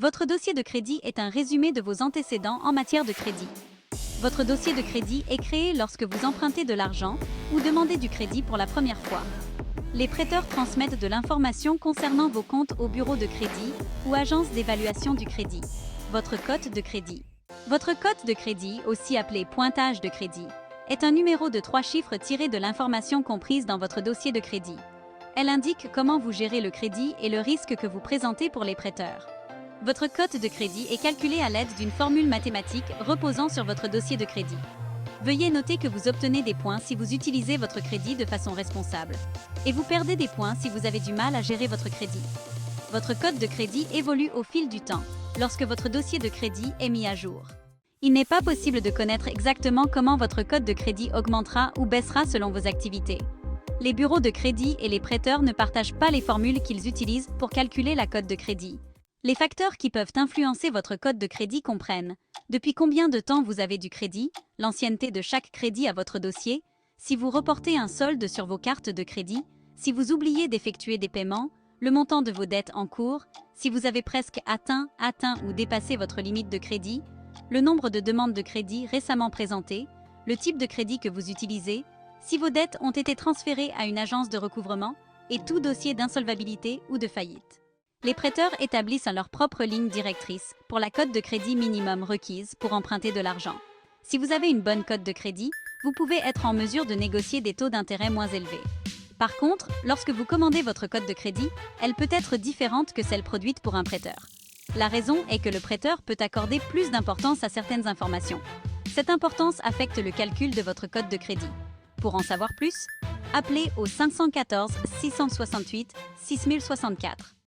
Votre dossier de crédit est un résumé de vos antécédents en matière de crédit. Votre dossier de crédit est créé lorsque vous empruntez de l'argent ou demandez du crédit pour la première fois. Les prêteurs transmettent de l'information concernant vos comptes au bureau de crédit ou agence d'évaluation du crédit. Votre cote de crédit. Votre cote de crédit, aussi appelé pointage de crédit, est un numéro de 3 chiffres tiré de l'information comprise dans votre dossier de crédit. Elle indique comment vous gérez le crédit et le risque que vous présentez pour les prêteurs. Votre cote de crédit est calculée à l'aide d'une formule mathématique reposant sur votre dossier de crédit. Veuillez noter que vous obtenez des points si vous utilisez votre crédit de façon responsable. Et vous perdez des points si vous avez du mal à gérer votre crédit. Votre cote de crédit évolue au fil du temps, lorsque votre dossier de crédit est mis à jour. Il n'est pas possible de connaître exactement comment votre cote de crédit augmentera ou baissera selon vos activités. Les bureaux de crédit et les prêteurs ne partagent pas les formules qu'ils utilisent pour calculer la cote de crédit. Les facteurs qui peuvent influencer votre cote de crédit comprennent depuis combien de temps vous avez du crédit, l'ancienneté de chaque crédit à votre dossier, si vous reportez un solde sur vos cartes de crédit, si vous oubliez d'effectuer des paiements, le montant de vos dettes en cours, si vous avez presque atteint ou dépassé votre limite de crédit, le nombre de demandes de crédit récemment présentées, le type de crédit que vous utilisez, si vos dettes ont été transférées à une agence de recouvrement et tout dossier d'insolvabilité ou de faillite. Les prêteurs établissent leur propre ligne directrice pour la cote de crédit minimum requise pour emprunter de l'argent. Si vous avez une bonne cote de crédit, vous pouvez être en mesure de négocier des taux d'intérêt moins élevés. Par contre, lorsque vous commandez votre cote de crédit, elle peut être différente que celle produite pour un prêteur. La raison est que le prêteur peut accorder plus d'importance à certaines informations. Cette importance affecte le calcul de votre cote de crédit. Pour en savoir plus, appelez au 514 668 6064.